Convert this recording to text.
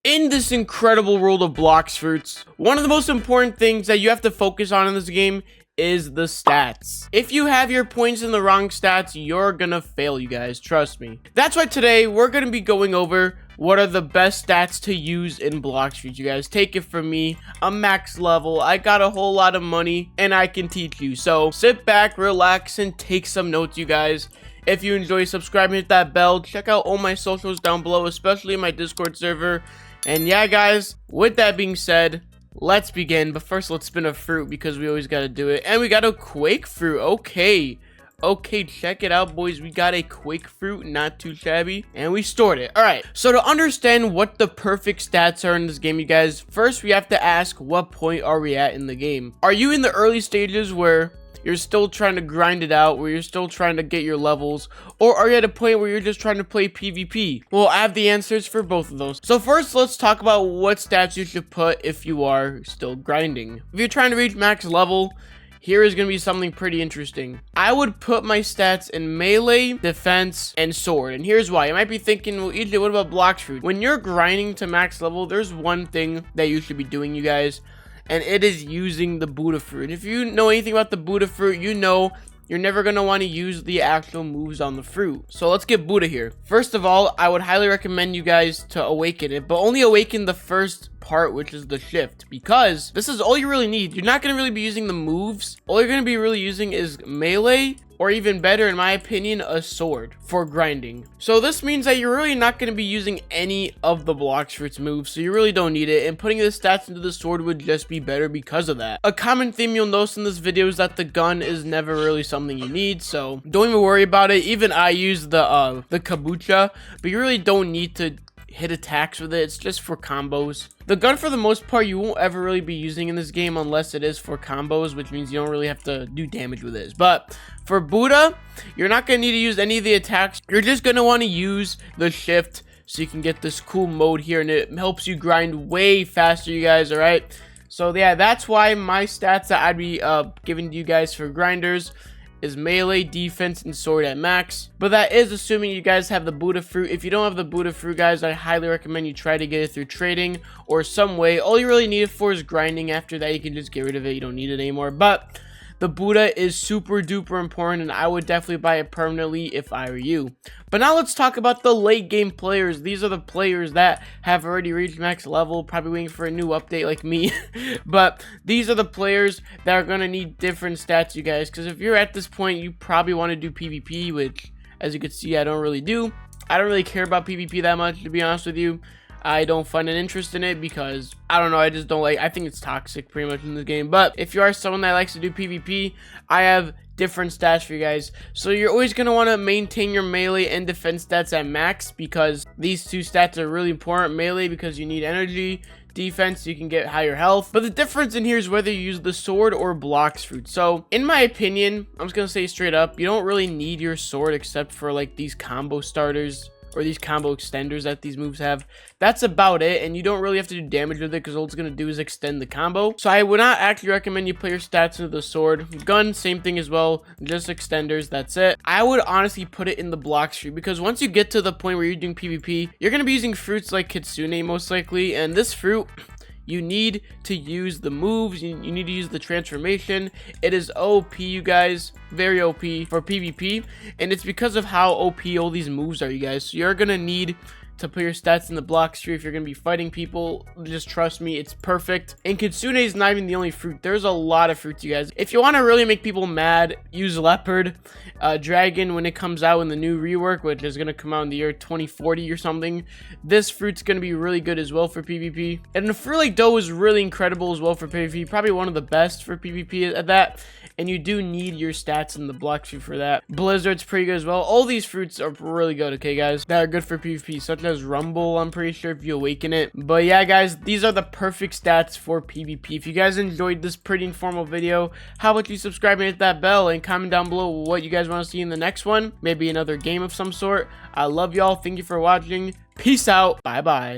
In this incredible world of Blox fruits, one of the most important things that you have to focus on in this game is the stats. If you have your points in the wrong stats, you're gonna fail, you guys. Trust me. That's why today we're gonna be going over what are the best stats to use in Blox fruits, you guys. Take it from me. I'm max level. I got a whole lot of money, and I can teach you. So sit back, relax, and take some notes, you guys. If you enjoy, subscribe and hit that bell. Check out all my socials down below, especially my Discord server. And yeah, guys, with that being said, let's begin. But first, let's spin a fruit because we always got to do it. And we got a quake fruit. Okay, check it out, boys. We got a quake fruit, not too shabby. And we stored it. All right, so to understand what the perfect stats are in this game, you guys, first we have to ask, what point are we at in the game? Are you in the early stages where you're still trying to grind it out, where you're still trying to get your levels, or are you at a point where you're just trying to play PvP? Well, I have the answers for both of those. So first, let's talk about what stats you should put if you are still grinding. If you're trying to reach max level, here is going to be something pretty interesting. I would put my stats in melee, defense, and sword. And here's why. You might be thinking, well, EJ, what about Blox fruit? When you're grinding to max level, there's one thing that you should be doing, you guys, and it is using the Buddha fruit. If you know anything about the Buddha fruit, you know you're never going to want to use the actual moves on the fruit. So let's get Buddha here. First of all, I would highly recommend you guys to awaken it, but only awaken the first part, which is the shift, because this is all you really need. You're not going to really be using the moves. All you're going to be really using is melee, or even better, in my opinion, a sword for grinding. So this means that you're really not going to be using any of the Blox fruits moves, so you really don't need it, and putting the stats into the sword would just be better because of that. A common theme you'll notice in this video is that the gun is never really something you need, so don't even worry about it. Even I use the kabucha, but you really don't need to hit attacks with it. It's just for combos. The gun, for the most part, you won't ever really be using in this game unless it is for combos, which means you don't really have to do damage with it. But for Buddha, you're not going to need to use any of the attacks. You're just going to want to use the shift so you can get this cool mode here, and it helps you grind way faster, you guys, all right? So yeah, that's why my stats that I'd be giving to you guys for grinders is melee, defense, and sword at max. But that is assuming you guys have the Buddha fruit. If you don't have the Buddha fruit, guys, I highly recommend you try to get it through trading or some way. All you really need it for is grinding. After that, you can just get rid of it. You don't need it anymore. But the Buddha is super duper important, and I would definitely buy it permanently if I were you. But now let's talk about the late game players. These are the players that have already reached max level, probably waiting for a new update like me. But these are the players that are going to need different stats, you guys, because if you're at this point, you probably want to do PvP, which, as you can see, I don't really do. I don't really care about PvP that much, to be honest with you. I don't find an interest in it because, I don't know, I just don't like, I think it's toxic pretty much in this game. But if you are someone that likes to do PvP, I have different stats for you guys. So you're always going to want to maintain your melee and defense stats at max, because these two stats are really important. Melee because you need energy, defense you can get higher health. But the difference in here is whether you use the sword or Blox fruit. So in my opinion, I'm just going to say straight up, you don't really need your sword except for like these combo starters or these combo extenders that these moves have. That's about it, and you don't really have to do damage with it because all it's going to do is extend the combo. So I would not actually recommend you put your stats into the sword. Gun, same thing as well, just extenders, that's it. I would honestly put it in the Blox fruit, because once you get to the point where you're doing PvP, you're going to be using fruits like Kitsune most likely, and this fruit, you need to use the moves, you need to use the transformation. It is OP, you guys, very OP for PvP, and it's because of how OP all these moves are, you guys. So you're gonna need to put your stats in the Blox fruit if you're gonna be fighting people. Just trust me, it's perfect. And Kitsune is not even the only fruit. There's a lot of fruits, you guys. If you want to really make people mad, use leopard. Dragon, when it comes out in the new rework, which is gonna come out in the year 2040 or something, this fruit's gonna be really good as well for PvP. And the fruit like dough is really incredible as well for PvP, probably one of the best for PvP at that. And you do need your stats in the Blox fruit for that. Blizzard's pretty good as well. All these fruits are really good, okay, guys, that are good for PvP, such as Rumble, I'm pretty sure, if you awaken it. But yeah, guys, these are the perfect stats for PvP. If you guys enjoyed this pretty informal video, how about you subscribe and hit that bell, and comment down below what you guys want to see in the next one. Maybe another game of some sort. I love y'all. Thank you for watching. Peace out. Bye bye.